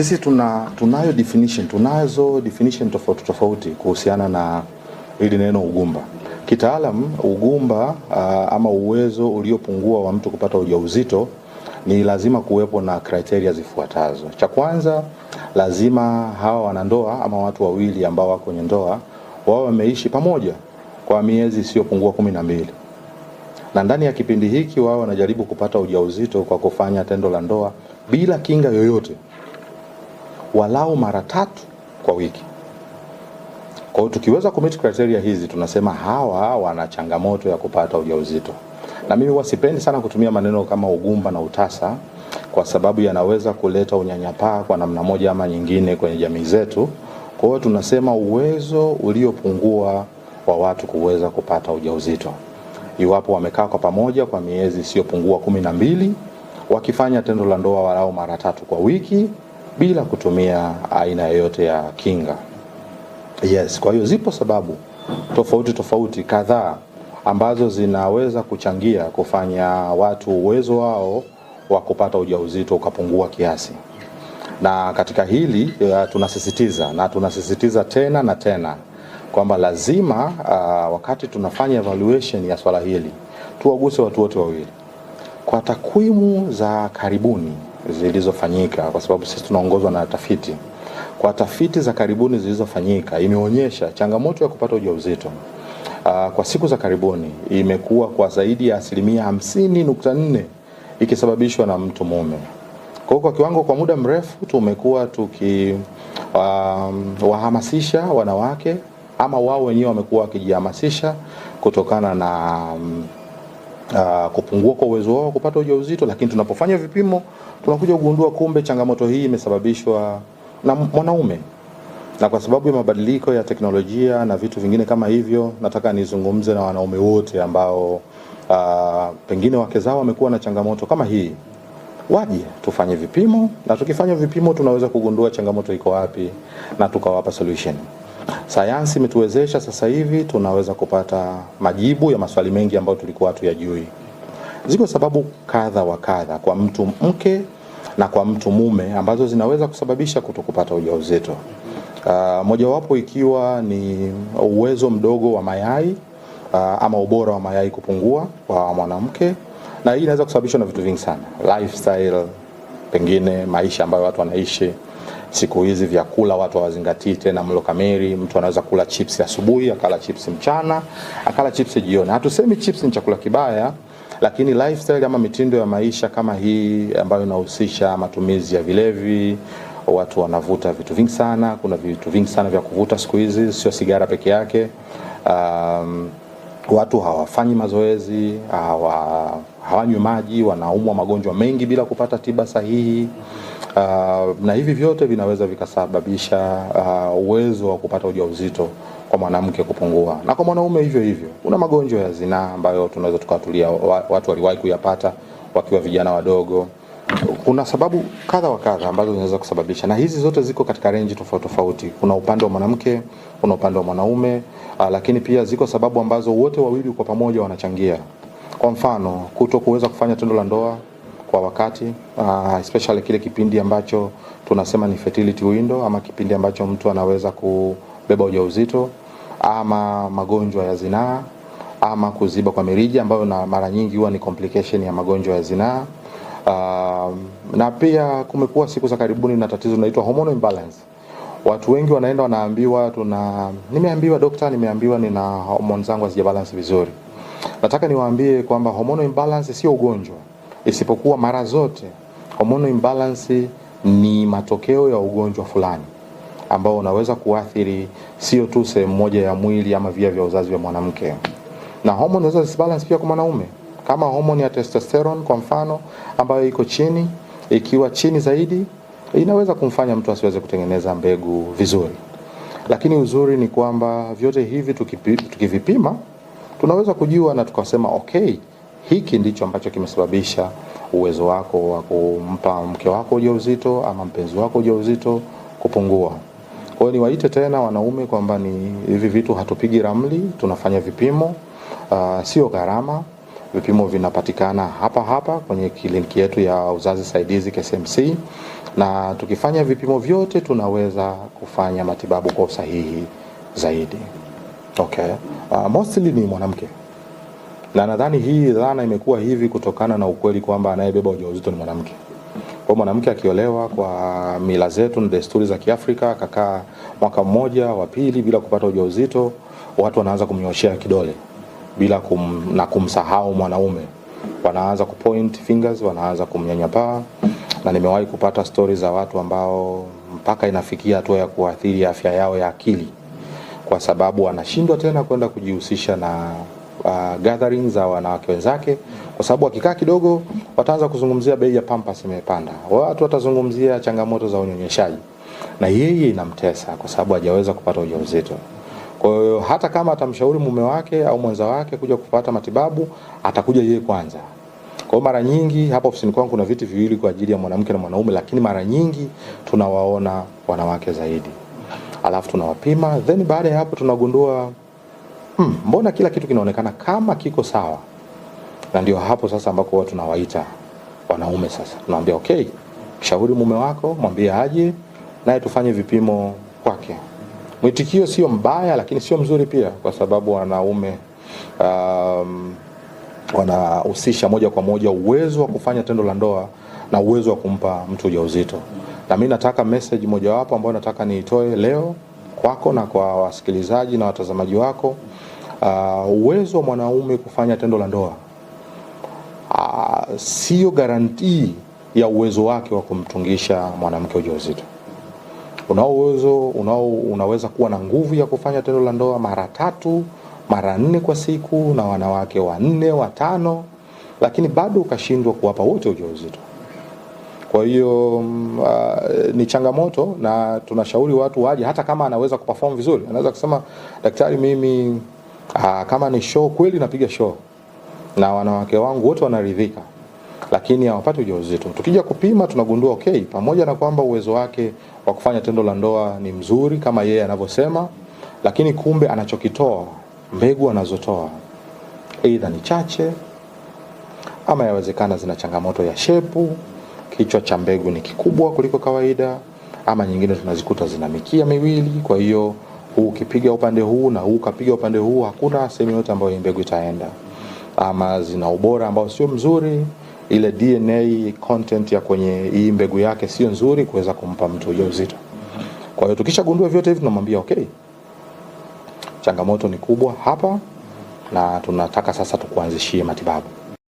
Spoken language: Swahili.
Sisi tunazo definition tofauti kuhusiana na hili neno ugumba. Kitaalamu ugumba ama uwezo uliopungua wa mtu kupata ujauzito ni lazima kuwepo na criteria zifuatazo. Cha kwanza, lazima hawa wanandoa ama watu wawili ambao wako kwenye ndoa wao wameishi pamoja kwa miezi isiyopungua 12. Na ndani ya kipindi hiki wao wanajaribu kupata ujauzito kwa kufanya tendo la ndoa bila kinga yoyote, walau mara 3 kwa wiki. Kwa hiyo tukiweza kumit criteria hizi, tunasema hawa wana changamoto ya kupata ujauzito. Na mimi wasipendi sana kutumia maneno kama ugumba na utasa, kwa sababu yanaweza kuleta unyanyapaa kwa namna moja ama nyingine kwenye jamii zetu. Kwa hiyo tunasema uwezo uliopungua wa watu kuweza kupata ujauzito, iwapo wamekaa kwa pamoja kwa miezi isiyopungua 12 wakifanya tendo la ndoa walau mara 3 kwa wiki bila kutumia aina yoyote ya kinga. Yes, kwa hiyo zipo sababu tofauti kadhaa ambazo zinaweza kuchangia kufanya watu uwezo wao wa kupata ujauzito ukapungua kiasi. Na katika hili tunasisitiza tena na tena kwamba lazima wakati tunafanya evaluation ya swala hili tuwaguse watu wote wawili. Kwa takwimu za karibuni zilizofanyika, kwa sababu sisi tunaongozwa na tafiti. Kwa tafiti za karibuni zilizofanyika imeonyesha changamoto ya kupata ujauzito kwa siku za karibuni imekuwa kwa zaidi ya 50.4 ikisababishwa na mtu mume. Kwa kiwango kwa muda mrefu tumekuwa wahamasisha wanawake ama wao wenyewe wamekuwa wakijihamasisha kutokana na kupungua kwa uwezo wao kupata ujauzito, lakini tunapofanya vipimo tunakuja kugundua kumbe changamoto hii imesababishwa na mwanaume. Na kwa sababu ya mabadiliko ya teknolojia na vitu vingine kama hivyo, nataka nizungumze na wanaume wote ambao pengine wake zao wamekuwa na changamoto kama hii. Waje tufanye vipimo, na tukifanya vipimo tunaweza kugundua changamoto iko wapi na tukawapa solution. Sayansi imetuwezesha sasa hivi tunaweza kupata majibu ya maswali mengi ambayo tulikuwa hatuyajui. Ziko sababu kadha wa kadha kwa mtu mke na kwa mtu mume ambazo zinaweza kusababisha kutokupata ujauzito. Mojawapo ikiwa ni uwezo mdogo wa mayai ama ubora wa mayai kupungua kwa mwanamke, na hii inaweza kusababishwa na vitu vingi sana. Lifestyle, pengine maisha ambayo watu wanaishi siku hizi, vyakula watu hawazingatii tena mlo kamili. Mtu anaweza kula chips asubuhi, akala chips mchana, akala chips jioni. Hatusemi chips ni chakula kibaya, lakini lifestyle ama mitindo ya maisha kama hii ambayo inahusisha matumizi ya vilevi, watu wanavuta vitu vingi sana. Kuna vitu vingi sana vya kuvuta siku hizi, sio sigara peke yake. Watu hawafanyi mazoezi, hawanywi maji, wanaumwa magonjwa mengi bila kupata tiba sahihi. Na hivi vyote vinaweza vikasababisha uwezo wa kupata ujauzito kwa mwanamke kupungua. Na kwa mwanaume hivyo hivyo. Kuna magonjwa ya zinaa ambayo tunaweza tukatulia watu waliwahi kuyapata wakiwa vijana wadogo. Kuna sababu kadha wa kadha ambazo zinaweza kusababisha, na hizi zote ziko katika range tofauti. Kuna upande wa mwanamke, kuna upande wa mwanaume, lakini pia ziko sababu ambazo wote wawili kwa pamoja wanachangia. Kwa mfano, kutokuweza kufanya tendo la ndoa kwa wakati, especially kile kipindi ambacho tunasema ni fertility window, ama kipindi ambacho mtu anaweza kubeba ujauzito, ama magonjwa ya zinaa, ama kuziba kwa mirija ambayo na mara nyingi huwa ni complication ya magonjwa ya zinaa. Na pia kumekuwa siku za karibuni na tatizo linaloitwa hormonal imbalance. Watu wengi wanaenda wanaambiwa nimeambiwa nina hormone zangu hazijabalance vizuri. Nataka niwaambie kwamba hormonal imbalance sio ugonjwa, isipokuwa mara zote hormonal imbalance ni matokeo ya ugonjwa fulani ambao unaweza kuathiri sio tu sehemu moja ya mwili ama via vya uzazi vya mwanamke. Na hormone inaweza disbalance pia kwa mwanaume, kama hormone ya testosterone kwa mfano ambayo iko chini, ikiwa chini zaidi inaweza kumfanya mtu asiweze kutengeneza mbegu vizuri. Lakini uzuri ni kwamba vyote hivi tukivipima tunaweza kujua na tukasema okay, hiki ndicho ambacho kimesababisha uwezo wako wa kumpa mke wako ujauzito ama mpenzi wako ujauzito kupungua. Kwa hiyo niwaite tena wanaume kwamba ni hivi vitu hatupigi ramli, tunafanya vipimo, sio gharama. Vipimo vinapatikana hapa hapa kwenye kliniki yetu ya uzazi saidizi KSMC, na tukifanya vipimo vyote tunaweza kufanya matibabu kwa usahihi zaidi. Okay. Mostly ni mwanamke. Na nadhani hii dhana imekuwa hivi kutokana na ukweli kwamba anayebeba ujauzito ni mwanamke. Kwa mwanamke akiolewa kwa mila zetu na desturi za Kiafrika, akakaa mwaka mmoja wa pili bila kupata ujauzito, watu wanaanza kumnyoshea kidole bila kumsahau mwanaume. Wanaanza kupoint fingers, wanaanza kumnyanyapaa, na nimewahi kupata stories za watu ambao mpaka inafikia hatua ya kuathiri afya yao ya akili, kwa sababu wanashindwa tena kwenda kujihusisha na gatherings za wanawake wenzake, kwa sababu akikaa kidogo wataanza kuzungumzia bei ya pampers imepanda, watu watazungumzia changamoto za unyonyeshaji, na yeye inamtesa kwa sababu hajaweza kupata ujauzito. Kwa hiyo hata kama atamshauri mume wake au mwenza wake kuja kupata matibabu, atakuja yeye kwanza. Kwa mara nyingi hapa ofisini kwangu kuna viti viwili kwa ajili ya mwanamke na mwanaume, lakini mara nyingi tunawaona wanawake zaidi. Alafu tunawapima, then baada ya hapo tunagundua mbona kila kitu kinaonekana kama kiko sawa. Na ndio hapo sasa ambako watu tunawaita wanaume sasa. Tunawaambia okay, shauri mume wako, mwambie aje naye tufanye vipimo kwake. Mwitikio sio mbaya, lakini sio mzuri pia, kwa sababu wanaume wanahusisha moja kwa moja uwezo wa kufanya tendo la ndoa na uwezo wa kumpa mtu ujauzito. Na mimi nataka message mojawapo ambayo nataka niitoe leo kwako na kwa wasikilizaji na watazamaji wako. Uwezo wa mwanaume kufanya tendo la ndoa sio guarantee ya uwezo wake wa kumtungisha mwanamke ujauzito. Unaweza kuwa na nguvu ya kufanya tendo la ndoa mara 3, mara 4 kwa siku na wanawake 4, 5, lakini bado ukashindwa kuwapa wote ujauzito. Kwa hiyo ni changamoto, na tunashauri watu waje hata kama anaweza kuperform vizuri. Anaweza kusema daktari, mimi kama ni show kweli napiga show na wanawake wangu wote wanaridhika, lakini hawapati ujauzito. Tukija kupima tunagundua okay, pamoja na kwamba uwezo wake wa kufanya tendo la ndoa ni mzuri kama yeye anavyosema, lakini kumbe anachokitoa, mbegu anazotoa aidha ni chache, ama yawezekana zina changamoto ya shepu, kichwa cha mbegu ni kikubwa kuliko kawaida, ama nyingine tunazikuta zina mikia miwili. Kwa hiyo ukipiga upande huu na ukapiga upande huu, hakuna sehemu yote ambayo mbegu itaenda, ama zina ubora ambao sio mzuri, ile DNA content ya kwenye hii mbegu yake sio nzuri kuweza kumpa mtu ujauzito. Kwa hiyo tukishagundua vyote hivi tunamwambia okay, changamoto ni kubwa hapa na tunataka sasa tukuanzishie matibabu.